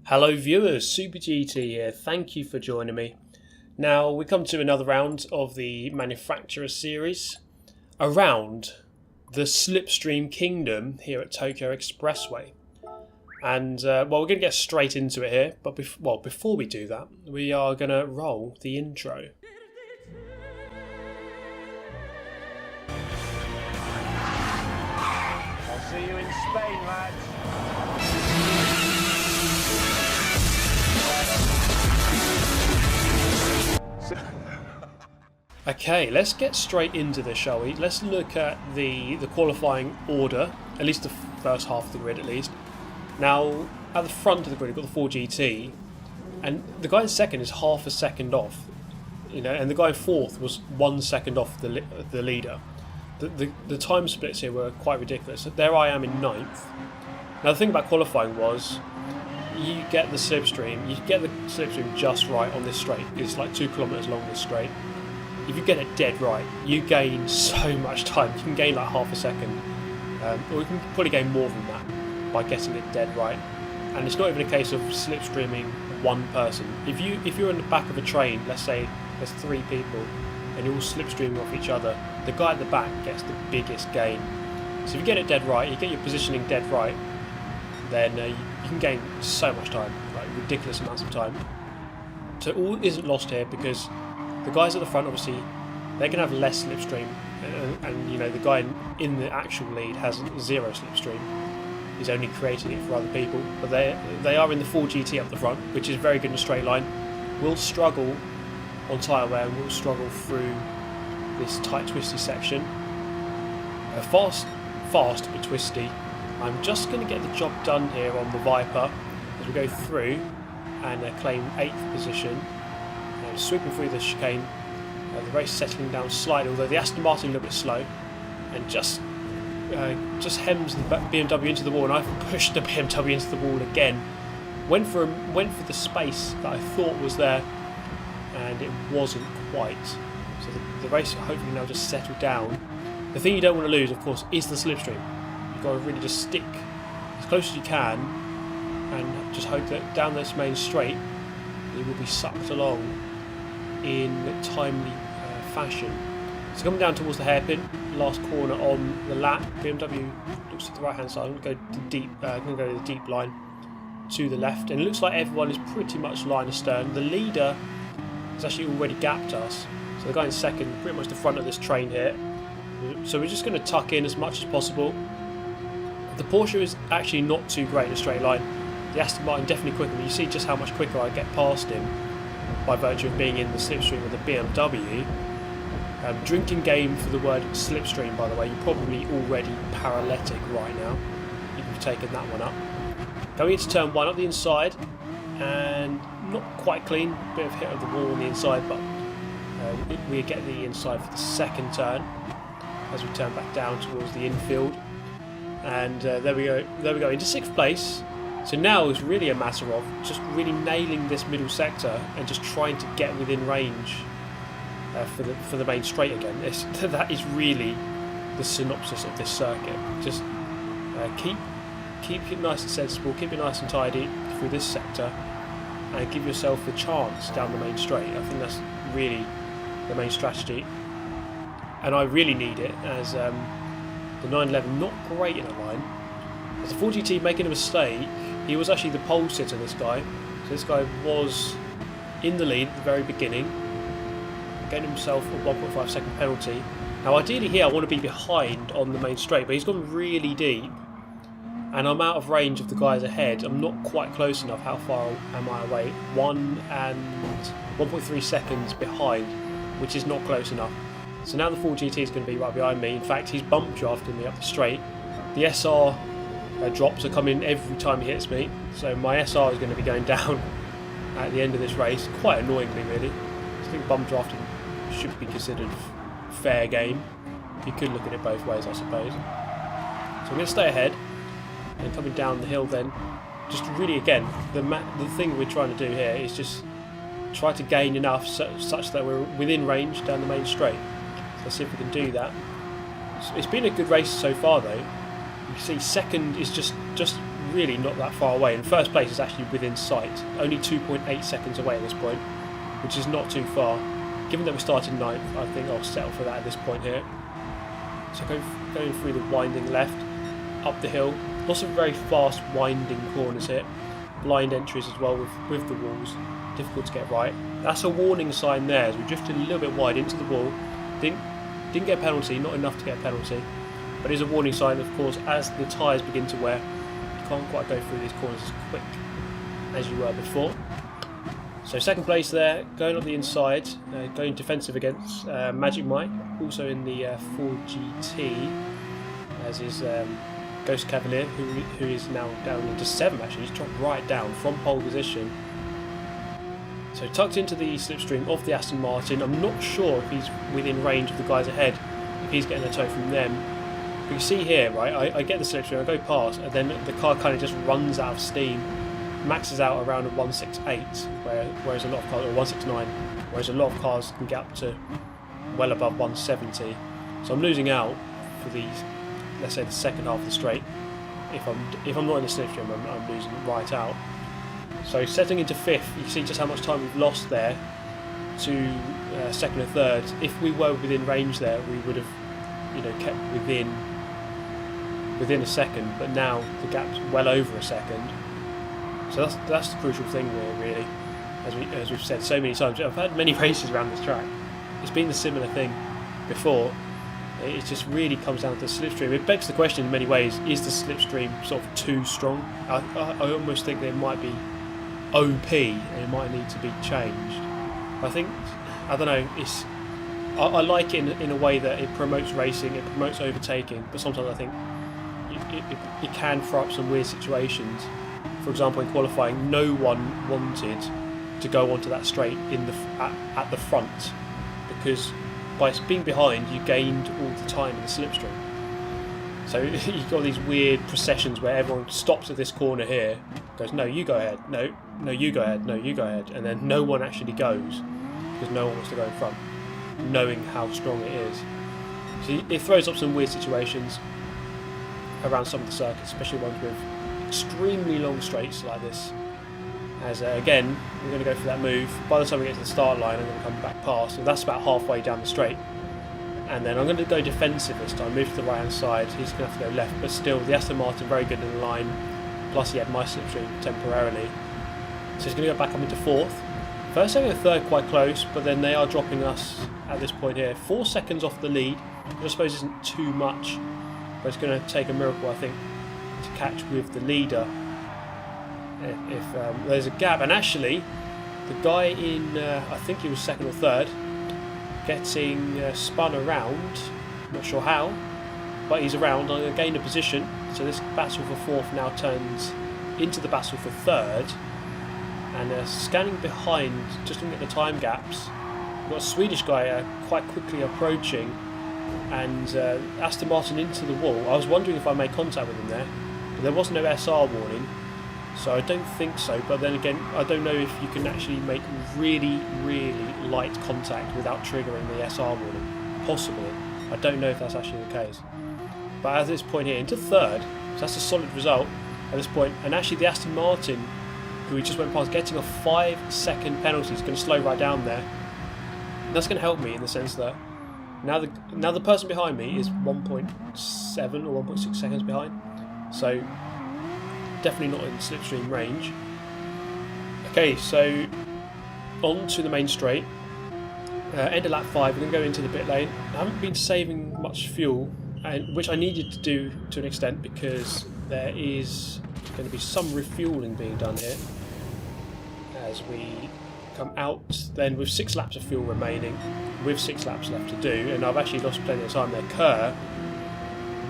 Hello viewers, Super GT here, thank you for joining me. Now we come to another round of the Manufacturer series around the Slipstream Kingdom here at Tokyo Expressway. And well, we're going to get straight into it here, but before we do that, we are going to roll the intro. I'll see you in Spain, lads. Okay, let's get straight into this, shall we? Let's look at the qualifying order, at least the first half of the grid at least. Now, at the front of the grid, we've got the 4GT, and the guy in second is half a second off, you know, and the guy in fourth was 1 second off the leader. The time splits here were quite ridiculous. There I am in ninth. Now, the thing about qualifying was you get the slipstream just right on this straight. It's like 2 kilometers long, this straight. If you get it dead right, you gain so much time. You can gain like half a second, or you can probably gain more than that by getting it dead right. And it's not even a case of slipstreaming one person. If you're in the back of a train, let's say there's 3 people, and you're all slipstreaming off each other, the guy at the back gets the biggest gain. So if you get it dead right, you get your positioning dead right, then you can gain so much time, like ridiculous amounts of time. So all isn't lost here because the guys at the front, obviously, they can have less slipstream, and you know, the guy in the actual lead has 0 slipstream. He's only creating it for other people, but they are in the 4GT up the front, which is very good in a straight line. We'll struggle on tyre wear, and we'll struggle through this tight, twisty section. Fast but twisty. I'm just going to get the job done here on the Viper as we go through and claim 8th position. Sweeping through the chicane, the race settling down slightly, although the Aston Martin a little bit slow, and just hems the BMW into the wall, and I've pushed the BMW into the wall again. Went for the space that I thought was there, and it wasn't quite. So the race hopefully now just settled down. The thing you don't want to lose, of course, is the slipstream. You've got to really just stick as close as you can, and just hope that down this main straight you will be sucked along in timely fashion. So coming down towards the hairpin, last corner on the lap, BMW looks to the right hand side. I'm going to go the deep line to the left, and it looks like everyone is pretty much line astern. The leader has actually already gapped us, so the guy in second, pretty much the front of this train here. So we're just going to tuck in as much as possible. The Porsche is actually not too great in a straight line. The Aston Martin definitely quicker, but you see just how much quicker I get past him by virtue of being in the slipstream of the BMW. Drinking game for the word slipstream, by the way. You're probably already paralytic right now if you've taken that one up. Going into turn 1 up the inside, and not quite clean, bit of hit of the wall on the inside, but we get the inside for the second turn as we turn back down towards the infield. And there we go into 6th place. So now it's really a matter of just really nailing this middle sector and just trying to get within range for the main straight again. That is really the synopsis of this circuit. Just keep it nice and sensible, keep it nice and tidy through this sector, and give yourself the chance down the main straight. I think that's really the main strategy, and I really need it as the 911 not great in a line. As the 4GT making a mistake. He was actually the pole sitter, this guy. So this guy was in the lead at the very beginning, getting himself a 1.5 second penalty. Now ideally here I want to be behind on the main straight, but he's gone really deep, and I'm out of range of the guys ahead. I'm not quite close enough. How far am I away? 1.3 seconds behind, which is not close enough. So now the 4GT is going to be right behind me. In fact, he's bump drafting me up the straight. The SR drops are coming every time he hits me, so my SR is going to be going down at the end of this race, quite annoyingly really. I think bump drafting should be considered fair game. You could look at it both ways, I suppose. So I'm going to stay ahead, and coming down the hill then, just really again, the thing we're trying to do here is just try to gain enough such that we're within range down the main straight. So let's see if we can do that. It's been a good race so far though. You see second is just really not that far away. And first place is actually within sight, only 2.8 seconds away at this point, which is not too far. Given that we started 9th, I think I'll settle for that at this point here. So going through the winding left, up the hill, lots of very fast winding corners here, blind entries as well with the walls, difficult to get right. That's a warning sign there as we drifted a little bit wide into the wall. Didn't get a penalty, not enough to get a penalty, but it is a warning sign, of course, as the tyres begin to wear. You can't quite go through these corners as quick as you were before. So second place there, going up the inside, going defensive against Magic Mike, also in the 4GT, as is Ghost Cavalier, who is now down into 7th actually. He's dropped right down from pole position. So tucked into the slipstream of the Aston Martin. I'm not sure if he's within range of the guys ahead, if he's getting a tow from them. But you see here, right, I get the slipstream, I go past, and then the car kind of just runs out of steam, maxes out around a 168, whereas a lot of cars, or 169, whereas a lot of cars can get up to well above 170. So I'm losing out for the, let's say, the second half of the straight. If I'm not in the slipstream, I'm losing right out. So setting into 5th, you can see just how much time we've lost there to 2nd and 3rd. If we were within range there, we would have, kept within a second. But now the gap's well over a second. So that's the crucial thing here, really. As we've said so many times, I've had many races around this track. It's been a similar thing before. It just really comes down to the slipstream. It begs the question in many ways: is the slipstream sort of too strong? I almost think there might be OP and it might need to be changed. I don't know, I like it in a way that it promotes racing, it promotes overtaking, but sometimes I think it can throw up some weird situations. For example, in qualifying, no one wanted to go onto that straight at the front, because by being behind you gained all the time in the slipstream. So you've got these weird processions where everyone stops at this corner here, goes, no, you go ahead, no, you go ahead, no, you go ahead, and then no one actually goes because no one wants to go in front, knowing how strong it is. So it throws up some weird situations around some of the circuits, especially ones with extremely long straights like this. As again, we're going to go for that move. By the time we get to the start line, I'm going to come back past, and that's about halfway down the straight. And then I'm going to go defensive this time, move to the right hand side. He's going to have to go left, but still the Aston Martin very good in the line, plus he had my slipstream temporarily. So he's going to go back up into 4th. First, second and 3rd quite close, but then they are dropping us at this point here 4 seconds off the lead, which I suppose isn't too much, but it's going to take a miracle, I think, to catch with the leader if there's a gap. And actually the guy in I think he was 2nd or 3rd getting spun around, not sure how, but he's around. I'm going to gain a position, so this battle for 4th now turns into the battle for 3rd. And scanning behind, just looking at the time gaps, we've got a Swedish guy quite quickly approaching, and Aston Martin into the wall. I was wondering if I made contact with him there, but there was no SR warning, so I don't think so. But then again, I don't know if you can actually make really, really light contact without triggering the SR warning. Possibly. I don't know if that's actually the case. But at this point here, into 3rd, so that's a solid result at this point. And actually the Aston Martin, who we just went past, getting a 5-second penalty, is going to slow right down there. And that's going to help me in the sense that now the person behind me is 1.7 or 1.6 seconds behind. So definitely not in slipstream range. Okay, so on to the main straight. End of lap 5, we're going to go into the pit lane. I haven't been saving much fuel, which I needed to do to an extent because there is going to be some refueling being done here as we come out then with 6 laps of fuel remaining, with 6 laps left to do, and I've actually lost plenty of time there. Kerr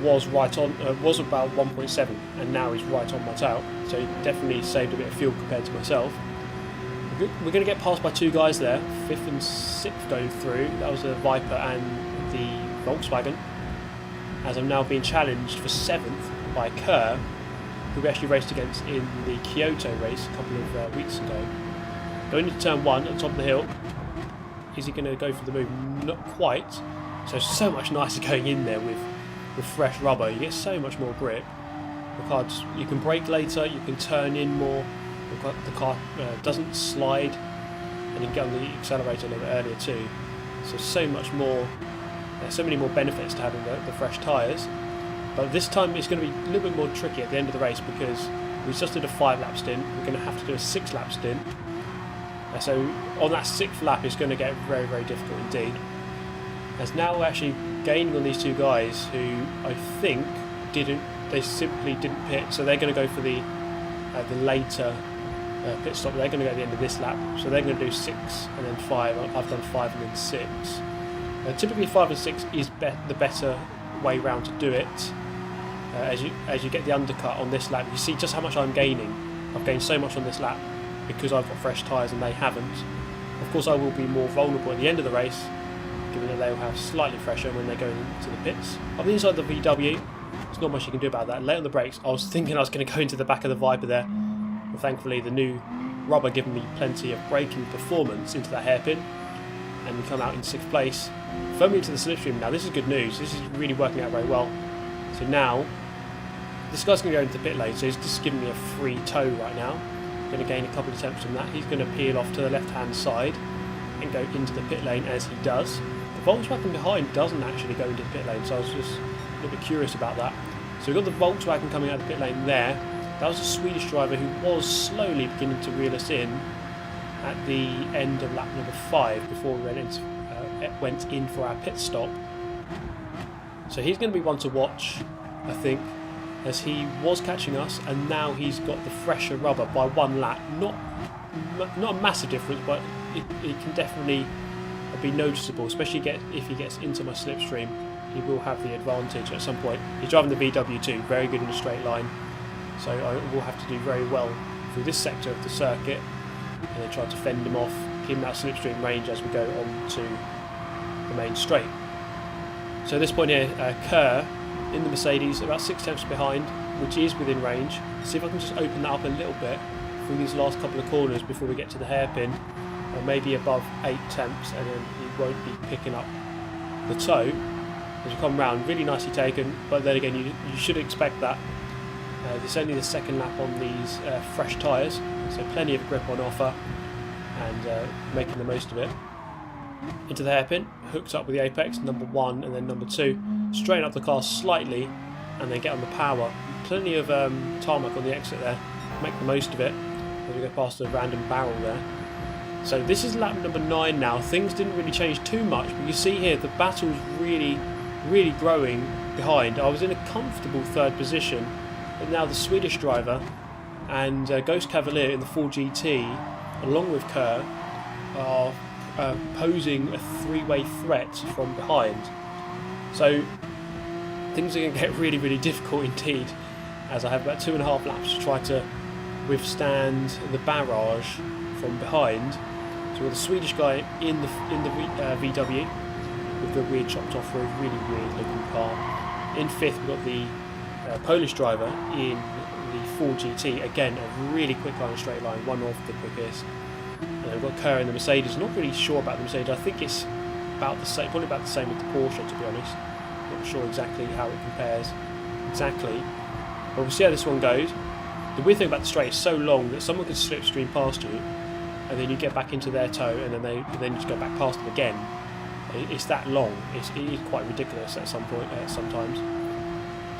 was right on, was about 1.7, and now he's right on my tail, so he definitely saved a bit of fuel compared to myself. We're going to get passed by 2 guys there, 5th and 6th going through. That was the Viper and the Volkswagen, as I'm now being challenged for 7th by Kerr, who we actually raced against in the Kyoto race a couple of weeks ago. Going into turn 1 at the top of the hill. Is he going to go for the move? Not quite. So much nicer going in there with fresh rubber. You get so much more grip. You can brake later, you can turn in more, the car doesn't slide, and you can get on the accelerator a little bit earlier too. So much more, so many more benefits to having the fresh tyres. But this time it's going to be a little bit more tricky at the end of the race, because we just did a 5-lap stint, we're going to have to do a 6-lap stint. So on that 6th lap it's going to get very, very difficult indeed. As now we're actually gaining on these two guys who I think they simply didn't pit, so they're going to go for the later pit stop. They're going to go at the end of this lap, so they're going to do 6 and then 5. I've done 5 and then 6. Typically 5 and 6 is the better way round to do it. As you get the undercut on this lap, you see just how much I'm gaining. I've gained so much on this lap because I've got fresh tyres and they haven't. Of course I will be more vulnerable at the end of the race, given that they will have slightly fresher when they go into the pits. I'm inside the VW, there's not much you can do about that. Late on the brakes, I was thinking I was going to go into the back of the Viper there, but thankfully the new rubber giving me plenty of braking performance into that hairpin, and we come out in 6th place. Firmly into the slipstream now. This is good news, this is really working out very well. So now, this guy's going to go into the pit lane, so he's just giving me a free tow right now. I'm going to gain a couple of attempts from that. He's going to peel off to the left hand side and go into the pit lane as he does. The Volkswagen behind doesn't actually go into the pit lane, so I was just a little bit curious about that. So we've got the Volkswagen coming out of the pit lane there. That was a Swedish driver who was slowly beginning to reel us in at the end of lap number 5 before we went in for our pit stop. So he's going to be one to watch, I think, as he was catching us, and now he's got the fresher rubber by 1 lap. Not a massive difference, but it can definitely be noticeable, especially if he gets into my slipstream. He will have the advantage at some point. He's driving the VW2, very good in a straight line, so I will have to do very well through this sector of the circuit and then try to fend him off, keep him out slipstream range as we go on to the main straight. So at this point here, Kerr in the Mercedes, about 6 tenths behind, which is within range. See if I can just open that up a little bit through these last couple of corners before we get to the hairpin, or maybe above 8 tenths, and then he won't be picking up the toe as you come round. Really nicely taken, but then again you should expect that. It's only the 2nd lap on these fresh tyres, so plenty of grip on offer, and making the most of it. Into the hairpin, hooked up with the apex, number 1 and then number 2. Straighten up the car slightly and then get on the power. Plenty of tarmac on the exit there, make the most of it as we go past a random barrel there. So this is lap number 9 now. Things didn't really change too much, but you see here the battle's really growing behind. I was in a comfortable 3rd position, but now the Swedish driver and Ghost Cavalier in the 4GT along with Kerr are posing a 3-way threat from behind. So things are going to get really difficult indeed, as I have about 2.5 laps to try to withstand the barrage from behind. So we've got the Swedish guy in the VW with the rear chopped off for a really weird looking car. In 5th we've got the Polish driver in the 4GT, again a really quick line, straight line, one of the quickest. And we've got Kerr in the Mercedes. Not really sure about the Mercedes. I think it's about the same, probably about the same with the Porsche, to be honest. Not sure exactly how it compares exactly, but we'll see how this one goes. The weird thing about the straight is so long that someone could slipstream past you, and then you get back into their toe, and then you just go back past them again. It's that long. It is quite ridiculous at some point, sometimes.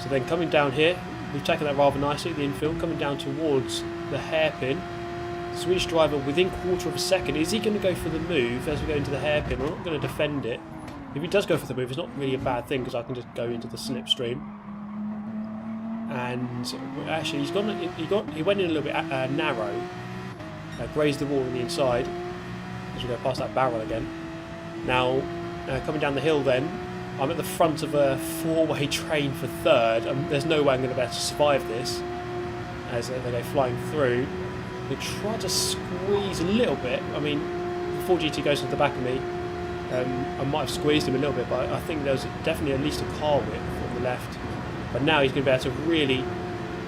So then coming down here, we've taken that rather nicely, the infield, coming down towards the hairpin. Swedish driver within 1/4 of a second. Is he going to go for the move as we go into the hairpin? We're not going to defend it. If he does go for the move, it's not really a bad thing, because I can just go into the slipstream. And actually, he went in a little bit narrow, grazed the wall on the inside as we go past that barrel again. Now, coming down the hill, then I'm at the front of a 4-way train for 3rd, and there's no way I'm going to be able to survive this as they go flying through. They try to squeeze a little bit. I mean, the 4GT goes to the back of me. I might have squeezed him a little bit, but I think there was definitely at least a car width on the left. But now he's going to be able to really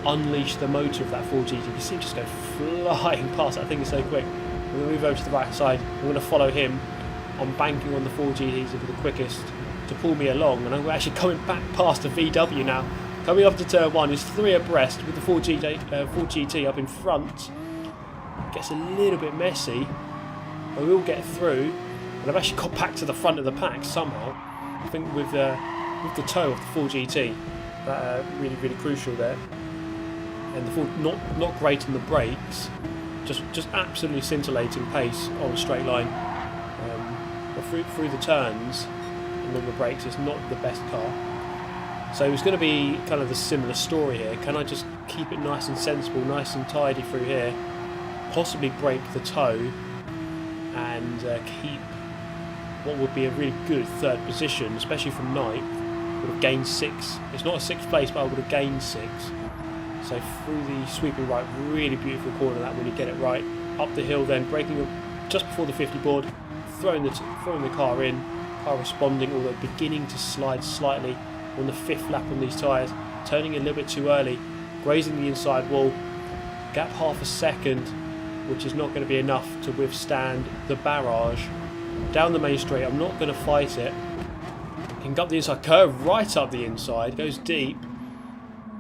unleash the motor of that 4GT. You can see him just go flying past. I think it's so quick. We're going to move over to the right side. I'm going to follow him. I'm banking on the 4GTs for the quickest to pull me along, and I'm actually coming back past the VW now. Coming up to turn 1 is 3 abreast with the 4GT up in front. Gets a little bit messy, but we'll get through. And I've actually got back to the front of the pack somehow. I think with the toe of the 4GT, that really, really crucial there. And the 4 not great on the brakes, just absolutely scintillating pace on a straight line. But through the turns and on the brakes, it's not the best car. So it's going to be kind of the similar story here. Can I just keep it nice and sensible, nice and tidy through here? Possibly break the toe and keep what would be a really good 3rd position, especially from 9th. Would have gained 6. It's not a 6th place, but I would have gained 6. So through the sweeping right, really beautiful corner that when you get it right. Up the hill then, braking just before the 50 board, throwing the car in, car responding, although beginning to slide slightly on the 5th lap on these tyres, turning a little bit too early, grazing the inside wall, gap half a second, which is not going to be enough to withstand the barrage. Down the main straight, I'm not going to fight it. Can go up the inside, curve right up the inside, goes deep.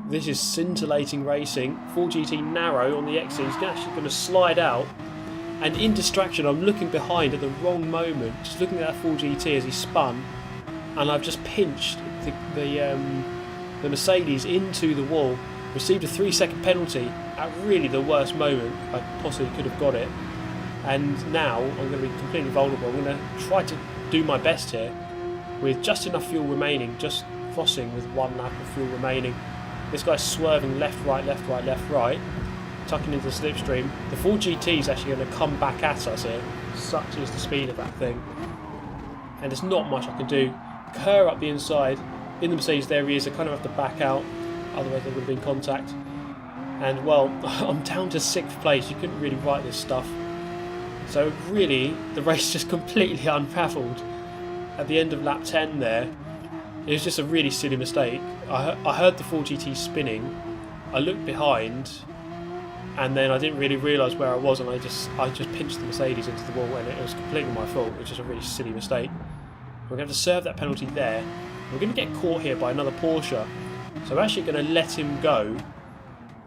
This is scintillating racing. 4GT narrow on the exit. He's actually going to slide out. And in distraction, I'm looking behind at the wrong moment. Just looking at that 4GT as he spun. And I've just pinched the Mercedes into the wall. Received a 3-second penalty at really the worst moment I possibly could have got it. And now I'm going to be completely vulnerable. I'm going to try to do my best here with just enough fuel remaining, just crossing with 1 lap of fuel remaining. This guy's swerving left, right, left, right, left, right, tucking into the slipstream. The 4GT is actually going to come back at us here. Such is the speed of that thing. And there's not much I can do. Kerr up the inside. In the Mercedes there he is. I kind of have to back out, otherwise there would have been contact. And well, I'm down to 6th place. You couldn't really write this stuff. So really, the race just completely unravelled at the end of lap 10 there. It was just a really silly mistake. I heard the 4GT spinning, I looked behind, and then I didn't really realise where I was, and I just pinched the Mercedes into the wall, and it was completely my fault. It was just a really silly mistake. We're going to have to serve that penalty there. We're going to get caught here by another Porsche, so I'm actually going to let him go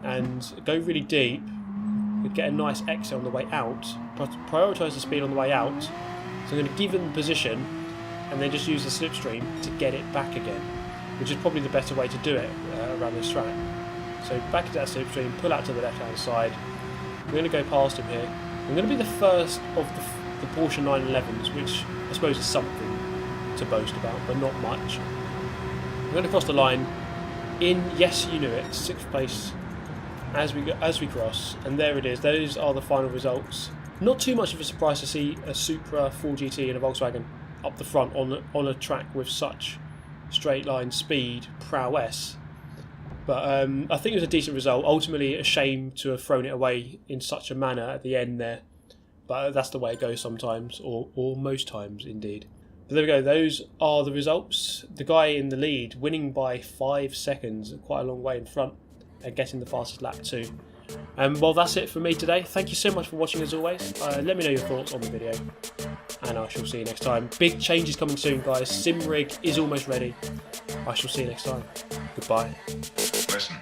and go really deep. We get a nice exit on the way out, prioritise the speed on the way out. So I'm going to give him position and then just use the slipstream to get it back again, which is probably the better way to do it around this track. So back to that slipstream, pull out to the left hand side. We're going to go past him here. I'm going to be the first of the Porsche 911s, which I suppose is something to boast about, but not much. I'm going to cross the line in, yes you knew it, 6th place as we cross, and there it is. Those are the final results. Not too much of a surprise to see a Supra 4GT and a Volkswagen up the front on a track with such straight line speed prowess, but I think it was a decent result. Ultimately a shame to have thrown it away in such a manner at the end there, but that's the way it goes sometimes, or most times indeed. But there we go, those are the results. The guy in the lead winning by 5 seconds, quite a long way in front, and getting the fastest lap too. Well, that's it for me today. Thank you so much for watching as always. Let me know your thoughts on the video, and I shall see you next time. Big changes coming soon, guys. Sim rig is almost ready. I shall see you next time. Goodbye. Listen.